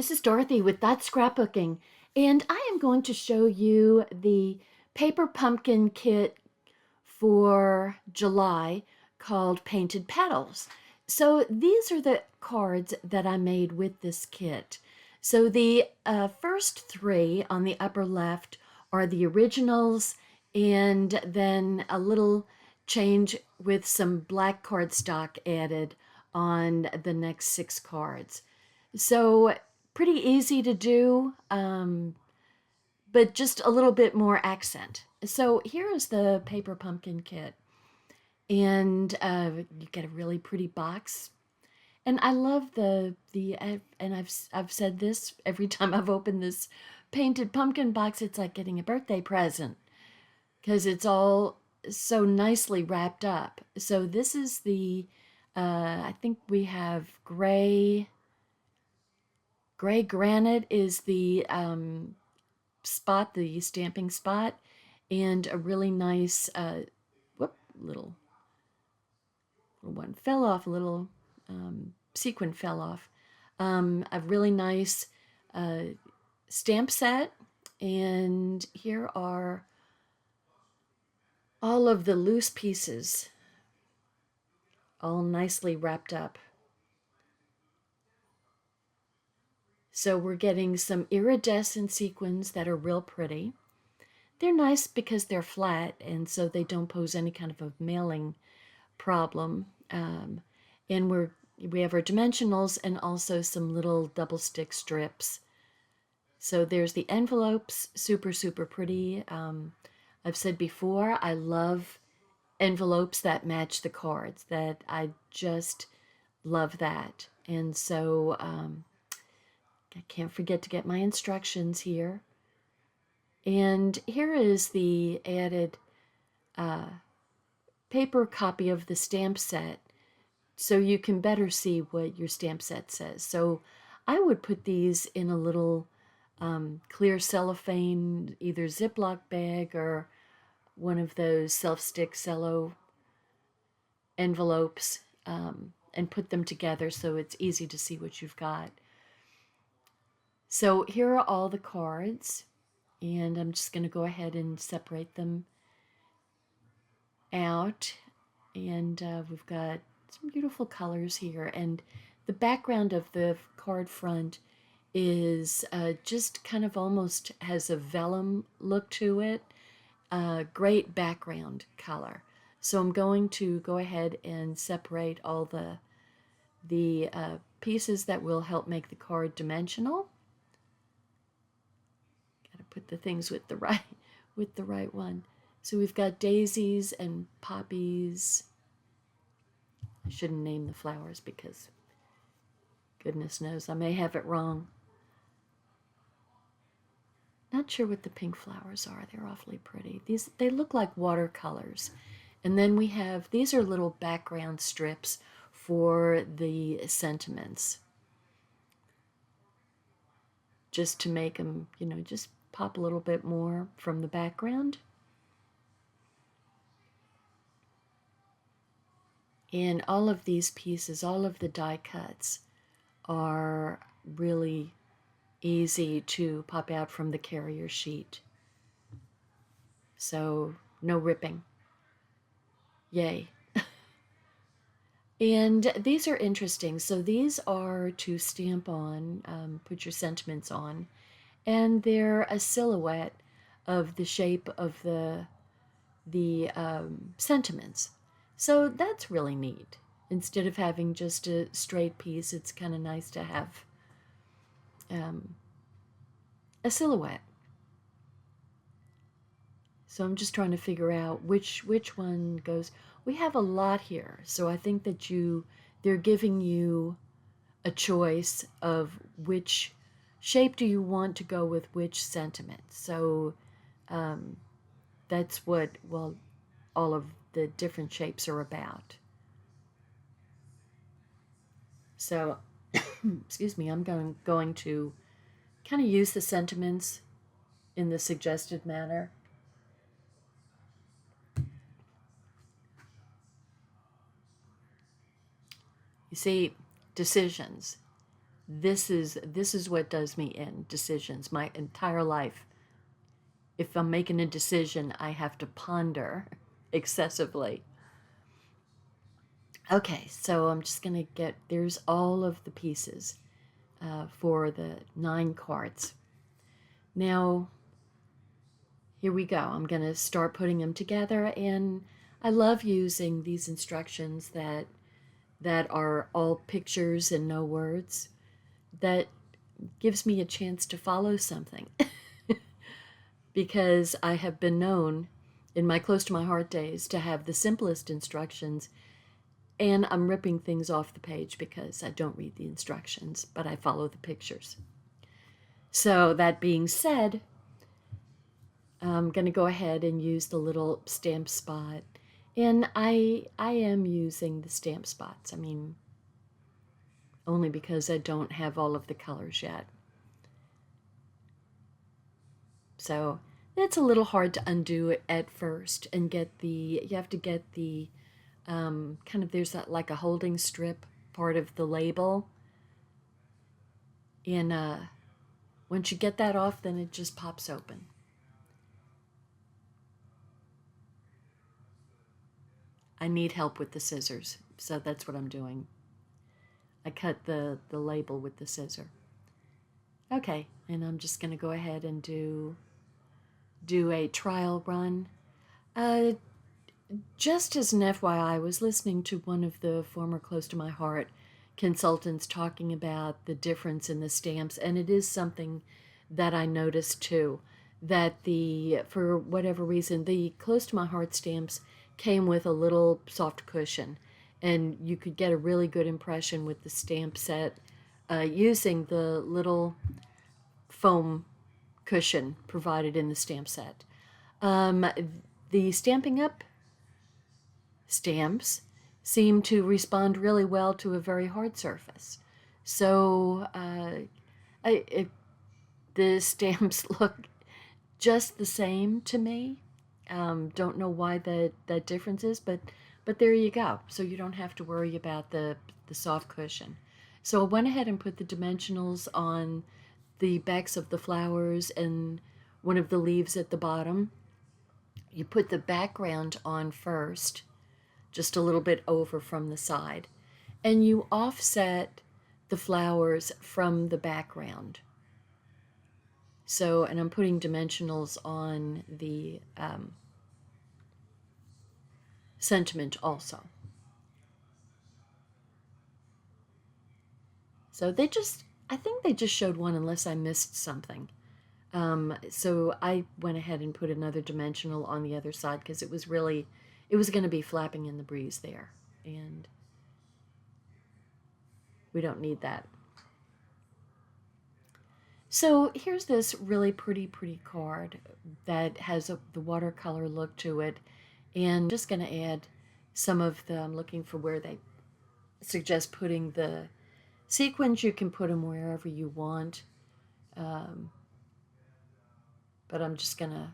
This is Dorothy with That's Scrapbooking, and I am going to show you the paper pumpkin kit for July called Painted Petals. So these are the cards that I made with this kit. So the first three on the upper left are the originals, and then a little change with some black cardstock added on the next six cards. So pretty easy to do, but just a little bit more accent. So here is the paper pumpkin kit, and you get a really pretty box. And I love and I've said this every time I've opened this painted pumpkin box. It's like getting a birthday present because it's all so nicely wrapped up. So this is the I think we have gray granite is the spot, the stamping spot, and a really nice, little one fell off, a little sequin fell off. A really nice stamp set, and here are all of the loose pieces, all nicely wrapped up. So we're getting some iridescent sequins that are real pretty. They're nice because they're flat, and so they don't pose any kind of a mailing problem. And we have our dimensionals and also some little double stick strips. So there's the envelopes, super, super pretty. I've said before, I love envelopes that match the cards, that I just love that. And so I can't forget to get my instructions here. And here is the added paper copy of the stamp set so you can better see what your stamp set says. So I would put these in a little clear cellophane, either Ziploc bag or one of those self-stick cello envelopes, and put them together so it's easy to see what you've got. So here are all the cards, and I'm just going to go ahead and separate them out. And we've got some beautiful colors here, and the background of the card front is just kind of almost has a vellum look to it. Great background color. So I'm going to go ahead and separate all the pieces that will help make the card dimensional. Gotta put the things with the right one. So we've got daisies and poppies. I shouldn't name the flowers because goodness knows I may have it wrong. Not sure what the pink flowers are. They're awfully pretty. They look like watercolors. And then we have, these are little background strips for the sentiments. Just to make them, just pop a little bit more from the background. And all of these pieces, all of the die cuts are really easy to pop out from the carrier sheet. So no ripping. Yay. And these are interesting. So these are to stamp on, put your sentiments on, and they're a silhouette of the shape of the sentiments. So that's really neat. Instead of having just a straight piece, it's kind of nice to have a silhouette. So I'm just trying to figure out which one goes. We have a lot here, so I think that they're giving you a choice of which shape do you want to go with which sentiment. So that's what, well, all of the different shapes are about. So, excuse me, I'm going to kind of use the sentiments in the suggested manner. You see, decisions. this is what does me in decisions my entire life. If I'm making a decision, I have to ponder excessively. Okay, so I'm just going to there's all of the pieces for the 9 cards. Now, here we go. I'm going to start putting them together, and I love using these instructions that are all pictures and no words. That gives me a chance to follow something. Because I have been known in my close to my heart days to have the simplest instructions, and I'm ripping things off the page because I don't read the instructions, but I follow the pictures. So that being said, I'm going to go ahead and use the little stamp spot. And I am using the stamp spots. I mean, only because I don't have all of the colors yet. So it's a little hard to undo it at first and you have to get the kind of, there's that like a holding strip part of the label. And once you get that off, then it just pops open. I need help with the scissors, so that's what I'm doing. I cut the label with the scissor. Okay, and I'm just going to go ahead and do a trial run. Just as an FYI, I was listening to one of the former Close to My Heart consultants talking about the difference in the stamps, and it is something that I noticed too, that for whatever reason, the Close to My Heart stamps came with a little soft cushion, and you could get a really good impression with the stamp set using the little foam cushion provided in the stamp set. The Stampin'Up stamps seem to respond really well to a very hard surface. So the stamps look just the same to me. Don't know why that difference is, but there you go. So you don't have to worry about the soft cushion. So I went ahead and put the dimensionals on the backs of the flowers and one of the leaves at the bottom. You put the background on first, just a little bit over from the side, and you offset the flowers from the background. So, and I'm putting dimensionals on the sentiment also. So I think they just showed one unless I missed something. So I went ahead and put another dimensional on the other side because it was going to be flapping in the breeze there. And we don't need that. So here's this really pretty card that has the watercolor look to it. And I'm just going to add some of I'm looking for where they suggest putting the sequins. You can put them wherever you want. But I'm just going to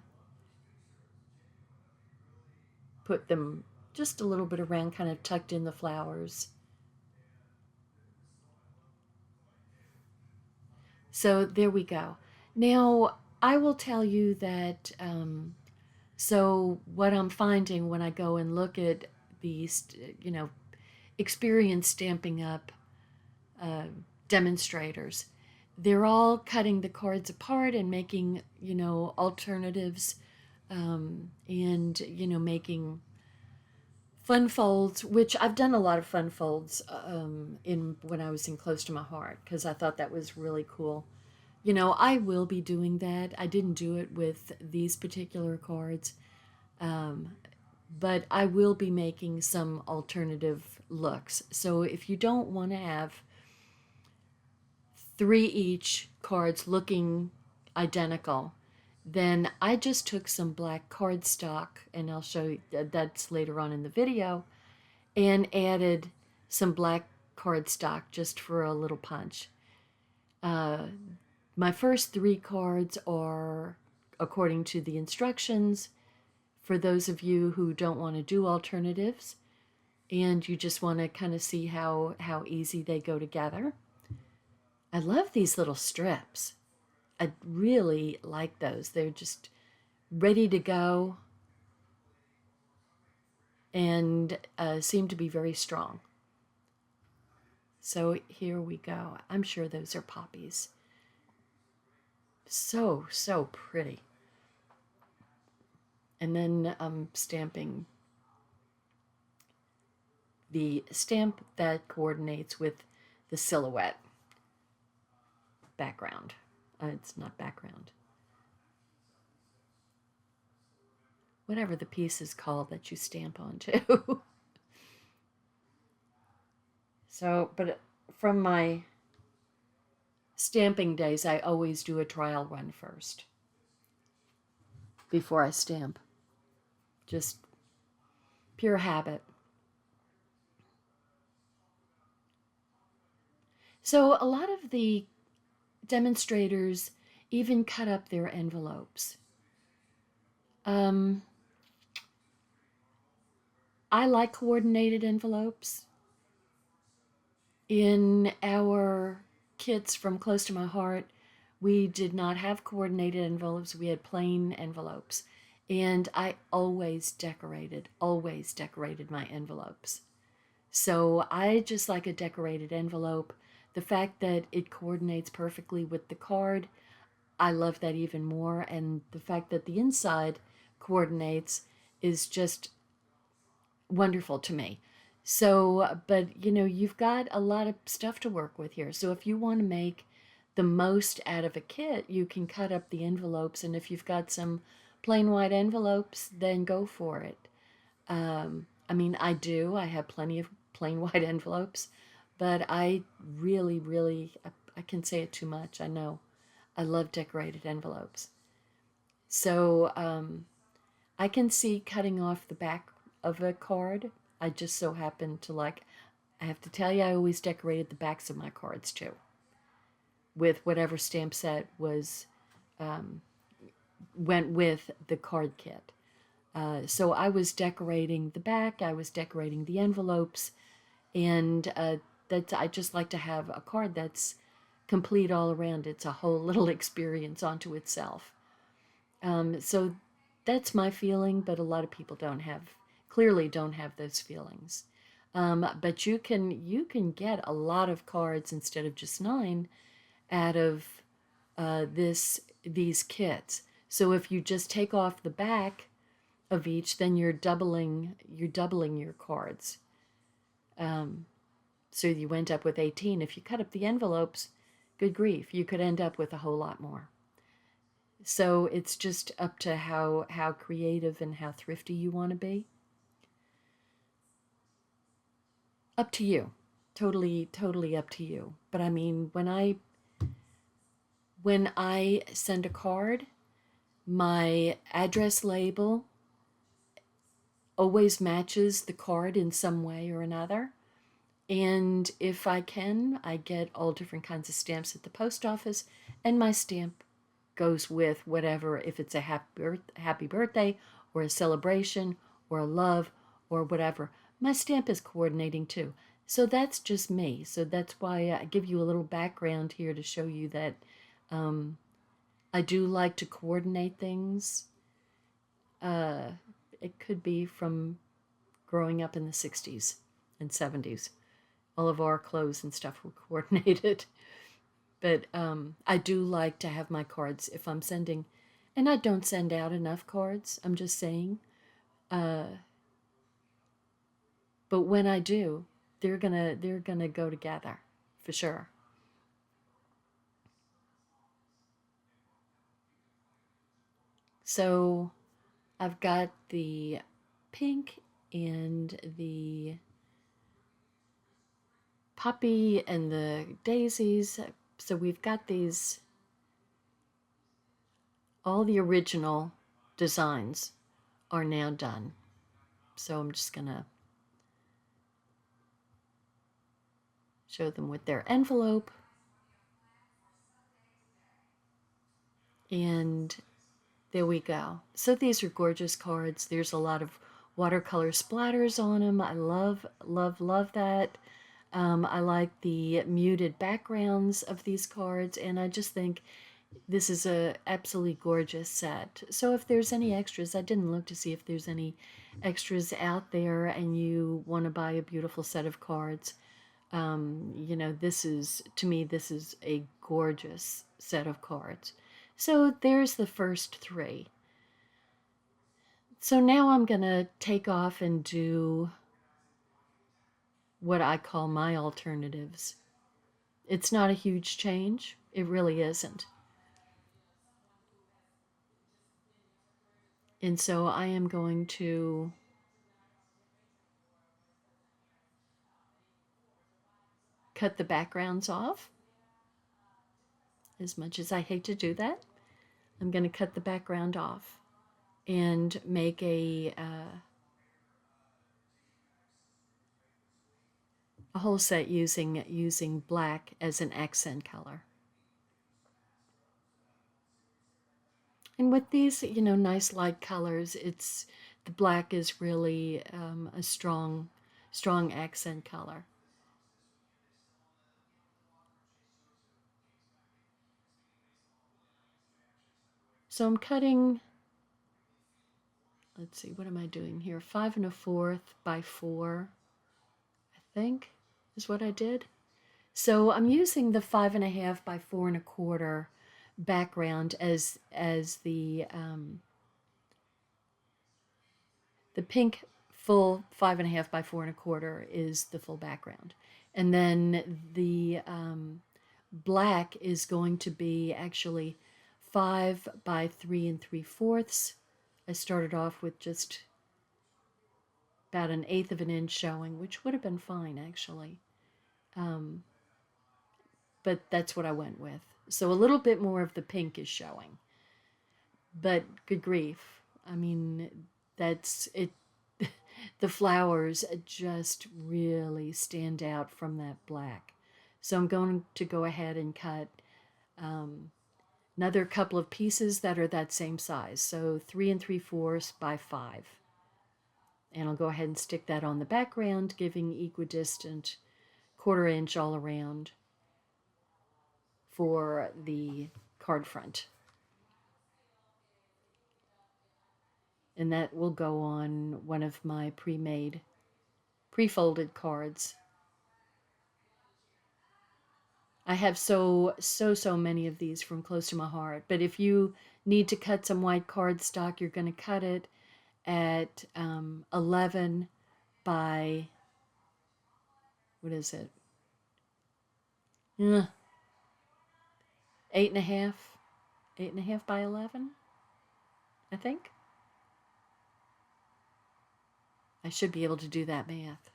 put them just a little bit around, kind of tucked in the flowers. So there we go. Now, I will tell you that, so what I'm finding when I go and look at these, experienced Stampin' Up demonstrators, they're all cutting the cards apart and making, alternatives, and, making fun folds, which I've done a lot of fun folds when I was in Close to My Heart, because I thought that was really cool. I will be doing that. I didn't do it with these particular cards, but I will be making some alternative looks. So if you don't want to have 3 each cards looking identical, then I just took some black cardstock, and I'll show you that's later on in the video, and added some black cardstock just for a little punch. My first 3 cards are according to the instructions for those of you who don't want to do alternatives and you just want to kind of see how easy they go together. I love these little strips. I really like those. They're just ready to go and seem to be very strong. So here we go. I'm sure those are poppies. So, so pretty. And then I'm stamping the stamp that coordinates with the silhouette background. It's not background. Whatever the piece is called that you stamp onto. So, but from my stamping days, I always do a trial run first before I stamp. Just pure habit. So a lot of the demonstrators even cut up their envelopes. I like coordinated envelopes. In our kits from Close to My Heart, we did not have coordinated envelopes. We had plain envelopes. And I always decorated my envelopes. So I just like a decorated envelope. The fact that it coordinates perfectly with the card, I love that even more. And the fact that the inside coordinates is just wonderful to me. So, but you know, you've got a lot of stuff to work with here. So if you want to make the most out of a kit, you can cut up the envelopes. And if you've got some plain white envelopes, then go for it. I mean, I have plenty of plain white envelopes, but I really, I can say it too much. I know. I love decorated envelopes. So I can see cutting off the back of a card. I just so happen to like, I have to tell you, I always decorated the backs of my cards too, with whatever stamp set was, went with the card kit. So I was decorating the back, I was decorating the envelopes, and I just like to have a card that's complete all around. It's a whole little experience onto itself. So that's my feeling, but a lot of people clearly don't have those feelings. But you can get a lot of cards instead of just 9 out of these kits. So if you just take off the back of each, then you're doubling your cards. So you end up with 18. If you cut up the envelopes, good grief, you could end up with a whole lot more. So it's just up to how creative and how thrifty you want to be. Up to you. Totally up to you. But I mean, when I send a card, my address label always matches the card in some way or another. And if I can, I get all different kinds of stamps at the post office, and my stamp goes with whatever, if it's a happy birthday or a celebration or a love or whatever. My stamp is coordinating too. So that's just me. So that's why I give you a little background here to show you that I do like to coordinate things. It could be from growing up in the 60s and 70s. All of our clothes and stuff were coordinated. But I do like to have my cards if I'm sending, and I don't send out enough cards, I'm just saying. But when I do, they're gonna go together for sure. So I've got the pink and the poppy and the daisies. So we've got these, all the original designs are now done. So I'm just gonna show them with their envelope. And there we go. So these are gorgeous cards. There's a lot of watercolor splatters on them. I love that. I like the muted backgrounds of these cards, and I just think this is a absolutely gorgeous set. So if there's any extras, I didn't look to see if there's any extras out there and you want to buy a beautiful set of cards. You know, this is, to me, this is a gorgeous set of cards. So there's the first three. So now I'm going to take off and do what I call my alternatives. It's not a huge change. It really isn't. And so I am going to cut the backgrounds off. As much as I hate to do that, I'm going to cut the background off and make a whole set using black as an accent color. And with these, you know, nice light colors, it's the black is really a strong accent color. So I'm cutting, let's see, what am I doing here? 5 1/4 by 4, I think, is what I did. So I'm using the 5 1/2 by 4 1/4 background as the pink full 5 1/2 by 4 1/4 is the full background, and then the black is going to be actually 5 by 3 3/4. I started off with just about 1/8 of an inch showing, which would have been fine actually. But that's what I went with. So a little bit more of the pink is showing. But good grief. I mean, that's it. The flowers just really stand out from that black. So I'm going to go ahead and cut another couple of pieces that are that same size. So 3 3/4 by 5. And I'll go ahead and stick that on the background, giving equidistant 1/4 inch all around for the card front. And that will go on one of my pre-made, pre-folded cards. I have so many of these from close to my heart. But if you need to cut some white cardstock, you're going to cut it at 11 by, what is it? 8 1/2. 8 1/2 by 11, I think. I should be able to do that math.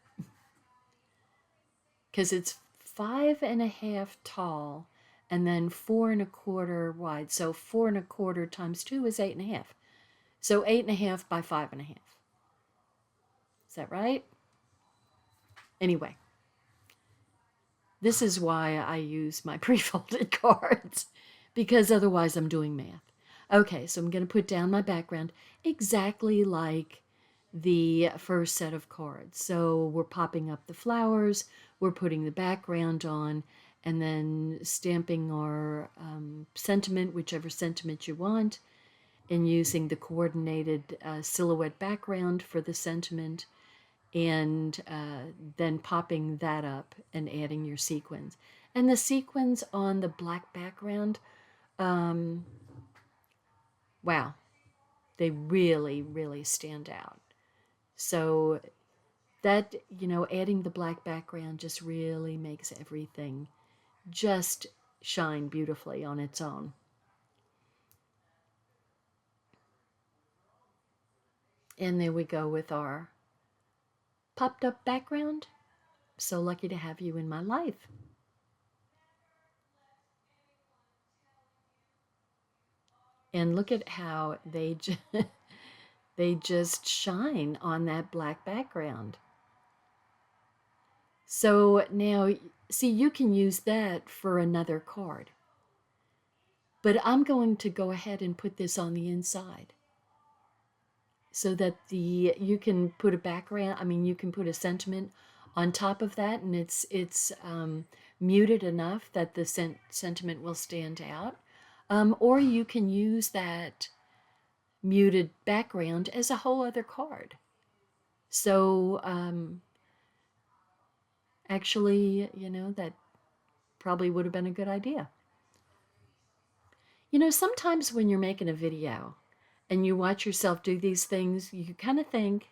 Because it's 5 1/2 tall and then 4 1/4 wide. So 4 1/4 times 2 is 8 1/2. So 8 1/2 by 5 1/2. Is that right? Anyway, this is why I use my pre-folded cards, because otherwise I'm doing math. Okay, so I'm going to put down my background exactly like the first set of cards. So we're popping up the flowers, we're putting the background on, and then stamping our sentiment, whichever sentiment you want, and using the coordinated silhouette background for the sentiment, and then popping that up and adding your sequins. And the sequins on the black background, wow, they really, really stand out. So that, you know, adding the black background just really makes everything just shine beautifully on its own. And there we go with our popped up background. So lucky to have you in my life. And look at how they just shine on that black background. So now, see, you can use that for another card. But I'm going to go ahead and put this on the inside so that you can put a background, I mean, you can put a sentiment on top of that, and it's muted enough that the sentiment will stand out. Or you can use that muted background as a whole other card. So actually, that probably would have been a good idea. Sometimes when you're making a video and you watch yourself do these things, you kind of think,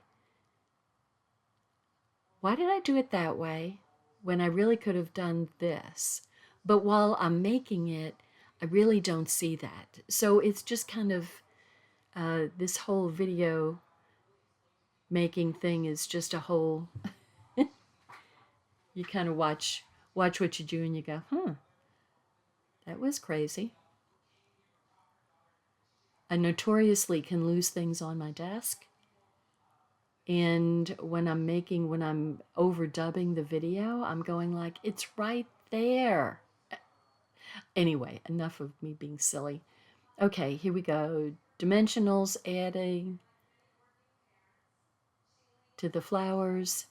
why did I do it that way when I really could have done this? But while I'm making it, I really don't see that. So it's just kind of this whole video making thing is just a whole, you kind of watch what you do and you go, that was crazy. I notoriously can lose things on my desk. And when I'm overdubbing the video, I'm going like, it's right there. Anyway, enough of me being silly. Okay, here we go. Dimensionals adding to the flowers.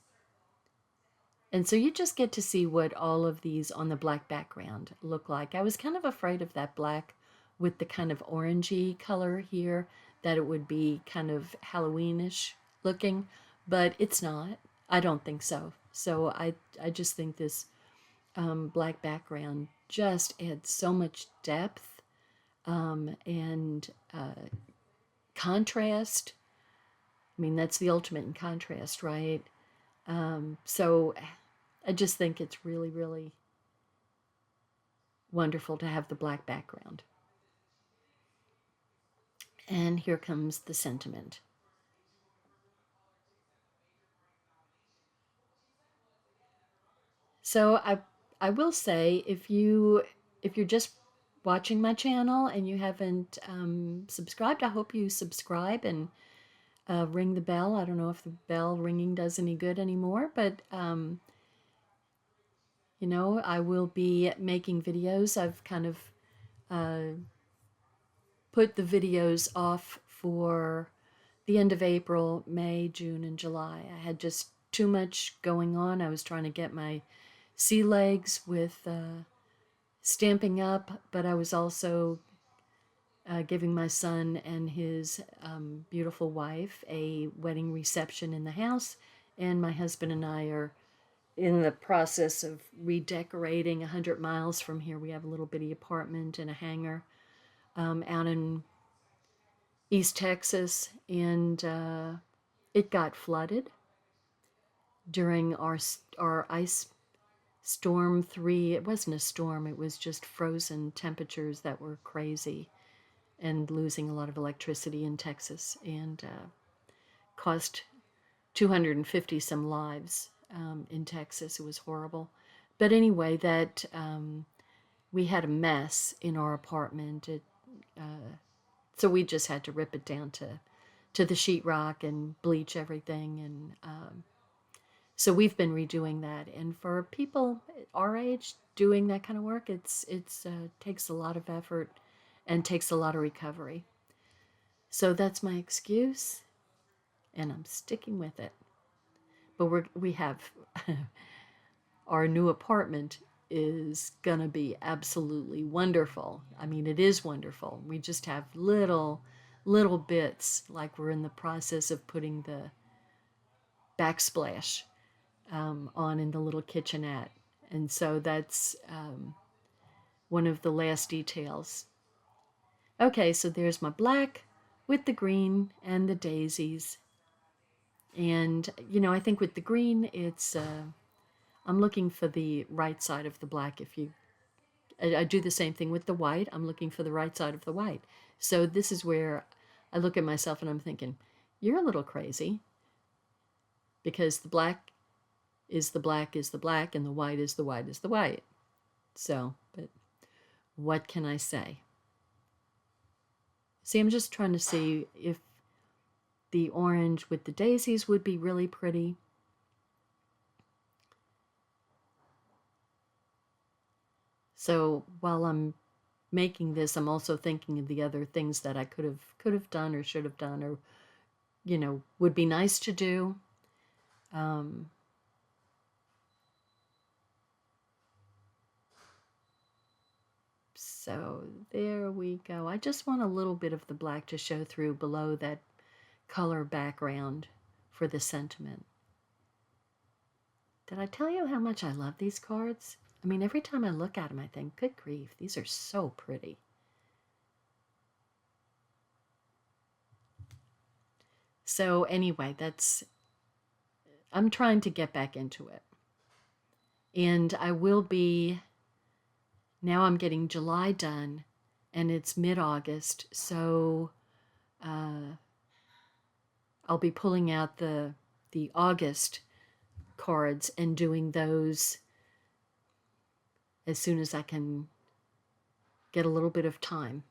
And so you just get to see what all of these on the black background look like. I was kind of afraid of that black with the kind of orangey color here, that it would be kind of Halloweenish looking, but it's not. I don't think so. So I just think this black background just adds so much depth and contrast. I mean, that's the ultimate in contrast, right? So I just think it's really, really wonderful to have the black background. And here comes the sentiment. So I will say, if you're just watching my channel and you haven't subscribed, I hope you subscribe and ring the bell. I don't know if the bell ringing does any good anymore, but I will be making videos. I've kind of put the videos off for the end of April, May, June, and July. I had just too much going on. I was trying to get my sea legs with Stamping Up, but I was also giving my son and his beautiful wife a wedding reception in the house, and my husband and I are in the process of redecorating 100 miles from here. We have a little bitty apartment and a hangar out in East Texas, and it got flooded during our ice storm 3. It wasn't a storm, it was just frozen temperatures that were crazy, and losing a lot of electricity in Texas, and cost 250 some lives in Texas. It was horrible. But anyway, that we had a mess in our apartment. So we just had to rip it down to the sheetrock and bleach everything. And so we've been redoing that. And for people our age doing that kind of work, it's takes a lot of effort and takes a lot of recovery. So that's my excuse, and I'm sticking with it. But we have our new apartment is gonna be absolutely wonderful. I mean, it is wonderful. We just have little bits, like we're in the process of putting the backsplash on in the little kitchenette, and so that's one of the last details. Okay, so there's my black with the green and the daisies. And, I think with the green, it's, I'm looking for the right side of the black. I do the same thing with the white. I'm looking for the right side of the white. So this is where I look at myself and I'm thinking, you're a little crazy, because the black is the black is the black, and the white is the white is the white. So, but what can I say? See, I'm just trying to see if the orange with the daisies would be really pretty. So while I'm making this, I'm also thinking of the other things that I could have done or should have done, or would be nice to do. So there we go. I just want a little bit of the black to show through below that color background for the sentiment. Did I tell you how much I love these cards? I mean, every time I look at them, I think, good grief, these are so pretty. So anyway, I'm trying to get back into it. And I will be, now I'm getting July done, and it's mid-August, so I'll be pulling out the August cards and doing those as soon as I can get a little bit of time.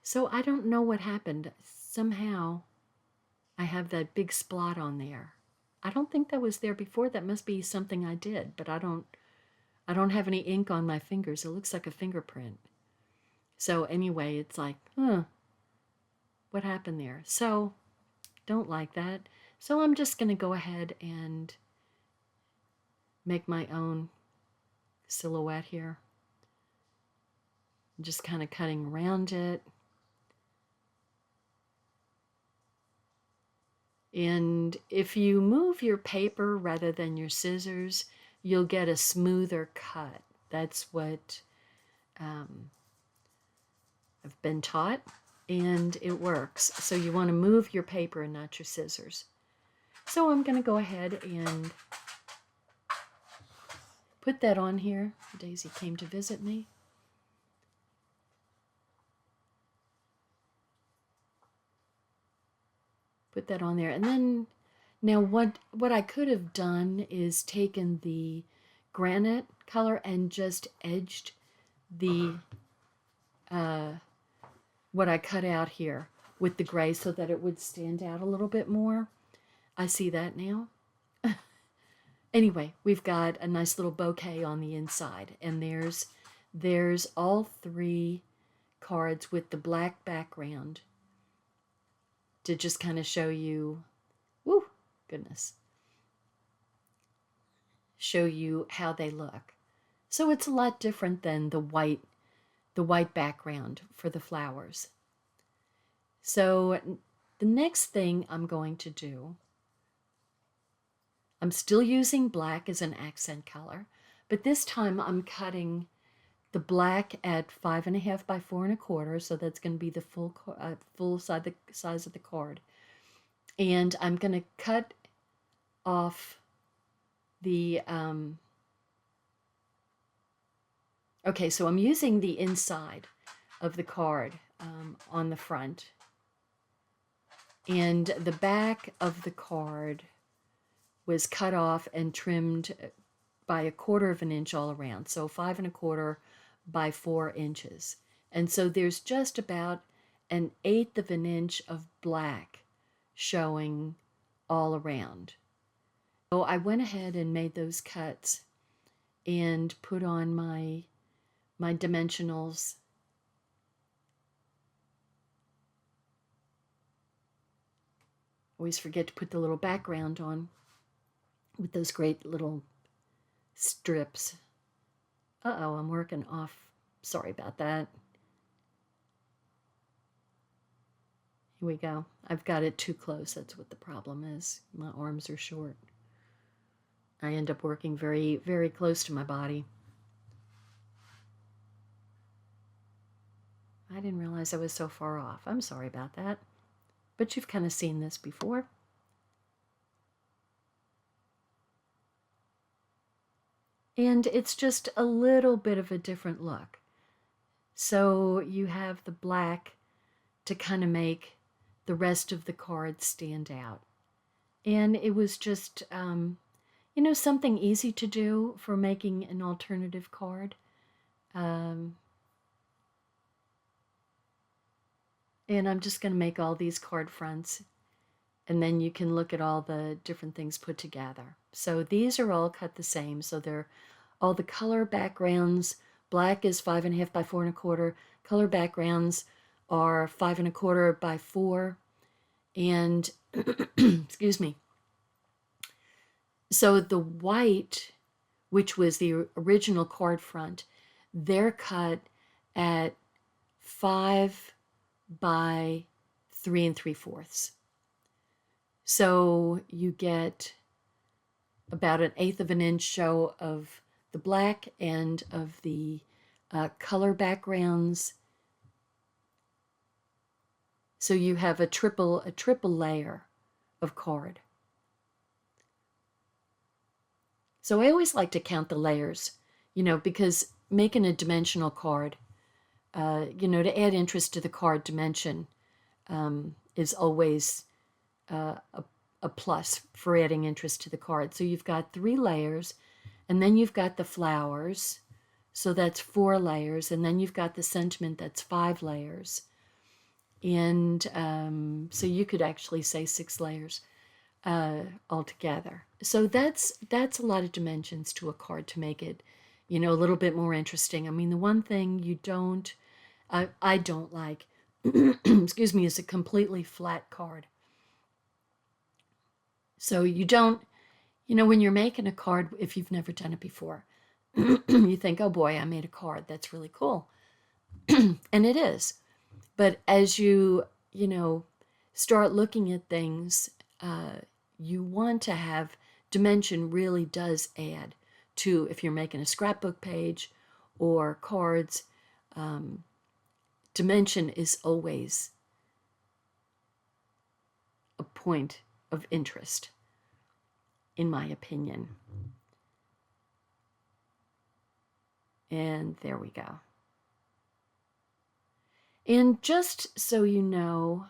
So I don't know what happened. Somehow I have that big splot on there. I don't think that was there before. That must be something I did, but I don't have any ink on my fingers. It looks like a fingerprint. So anyway, it's like, what happened there? So don't like that. So I'm just going to go ahead and make my own silhouette here. I'm just kind of cutting around it. And if you move your paper rather than your scissors, you'll get a smoother cut. That's what I've been taught, and it works. So you want to move your paper and not your scissors. So I'm going to go ahead and put that on here. Daisy came to visit me. Put that on there. And then, now what I could have done is taken the granite color and just edged the, what I cut out here with the gray so that it would stand out a little bit more. I see that now. Anyway, we've got a nice little bouquet on the inside, and there's all three cards with the black background to just kind of show you, woo, goodness, show you how they look. So it's a lot different than the white background for the flowers. So the next thing I'm going to do, I'm still using black as an accent color, but this time I'm cutting the black at 5.5 by 4.25, so that's going to be the full size of the card. And I'm going to cut off the, okay, so I'm using the inside of the card on the front. And the back of the card was cut off and trimmed by 1/4 inch all around. So 5.25 by 4 inches. And so there's just about 1/8 inch of black showing all around. So I went ahead and made those cuts and put on my dimensionals. Always forget to put the little background on with those great little strips. Uh-oh, I'm working off. Sorry about that. Here we go. I've got it too close. That's what the problem is. My arms are short. I end up working very, very close to my body. I didn't realize I was so far off. I'm sorry about that. But you've kind of seen this before. And it's just a little bit of a different look. So you have the black to kind of make the rest of the card stand out. And it was just, you know, something easy to do for making an alternative card. And I'm just going to make all these card fronts, and then you can look at all the different things put together. So these are all cut the same. So they're all the color backgrounds. Black is 5.5 by 4.25. Color backgrounds are 5.25 by 4. And, excuse me. So the white, which was the original card front, they're cut at 5 by 3 3/4. So you get about 1/8 of an inch show of the black and of the color backgrounds. So you have a triple layer of card. So I always like to count the layers, because making a dimensional card, to add interest to the card dimension is always a plus for adding interest to the card. So you've got 3 layers, and then you've got the flowers, so that's 4 layers, and then you've got the sentiment, that's 5 layers. And so you could actually say 6 layers altogether. So that's a lot of dimensions to a card to make it, a little bit more interesting. I mean, the one thing I don't like, excuse me, is a completely flat card. So you don't, when you're making a card, if you've never done it before, you think, oh boy, I made a card. That's really cool. And it is. But as you start looking at things, you want to have dimension really does add to, if you're making a scrapbook page or cards, dimension is always a point of interest, in my opinion. And there we go. And just so you know,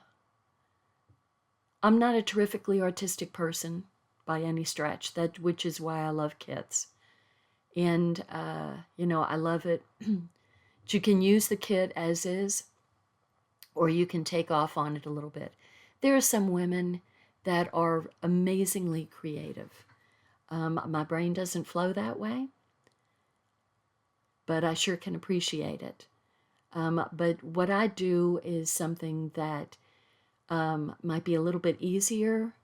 I'm not a terrifically artistic person by any stretch, which is why I love kits. And, I love it. You can use the kit as is, or you can take off on it a little bit. There are some women that are amazingly creative. My brain doesn't flow that way, but I sure can appreciate it. But what I do is something that might be a little bit easier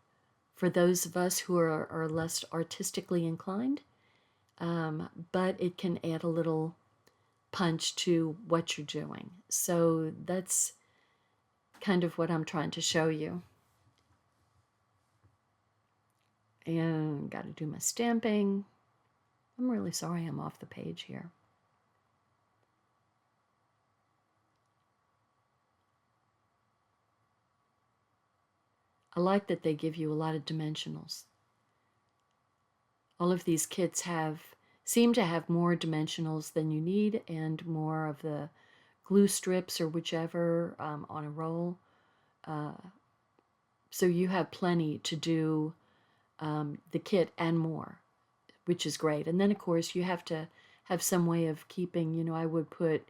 for those of us who are less artistically inclined, but it can add a little punch to what you're doing. So that's kind of what I'm trying to show you. And got to do my stamping. I'm really sorry I'm off the page here. I like that they give you a lot of dimensionals. All of these kits seem to have more dimensionals than you need, and more of the glue strips or whichever on a roll. So you have plenty to do the kit and more, which is great. And then, of course, you have to have some way of keeping, I would put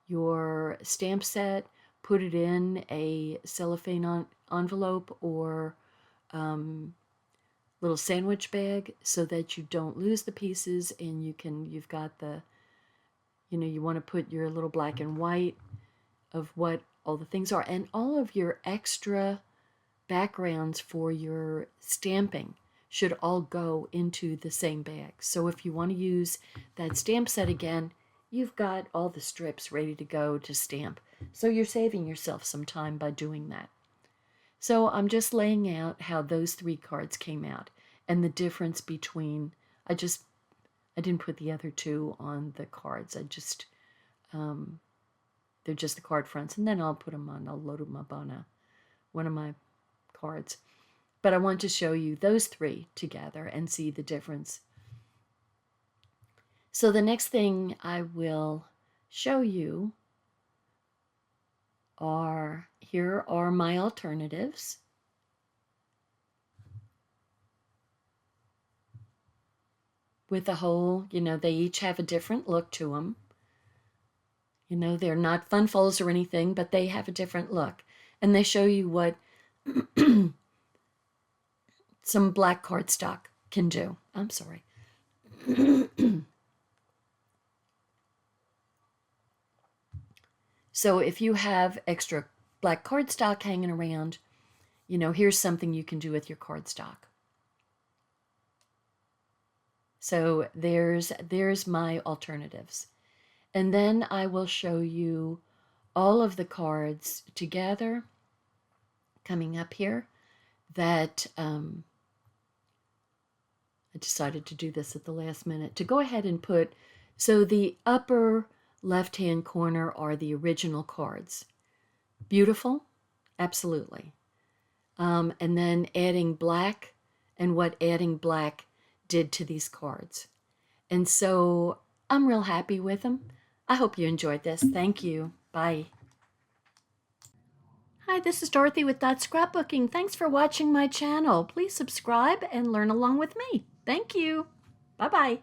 your stamp set, put it in a cellophane envelope or little sandwich bag so that you don't lose the pieces, and you've got the, you want to put your little black and white of what all the things are, and all of your extra backgrounds for your stamping should all go into the same bag. So if you want to use that stamp set again, you've got all the strips ready to go to stamp. So you're saving yourself some time by doing that. So I'm just laying out how those 3 cards came out and the difference between, I didn't put the other 2 on the cards. They're just the card fronts, and then I'll load them up on one of my cards. But I want to show you those 3 together and see the difference. So the next thing I will show you here are my alternatives. With a whole, they each have a different look to them. They're not fun folds or anything, but they have a different look. And they show you what some black cardstock can do. I'm sorry. So if you have extra black cardstock hanging around, here's something you can do with your cardstock. So there's my alternatives. And then I will show you all of the cards together coming up here that I decided to do this at the last minute, to go ahead and put, so the upper left-hand corner are the original cards. Beautiful? Absolutely. And then adding black and what adding black did to these cards. And so I'm real happy with them. I hope you enjoyed this. Thank you. Bye. Hi, this is Dorothy with Scrapbooking. Thanks for watching my channel. Please subscribe and learn along with me. Thank you. Bye-bye.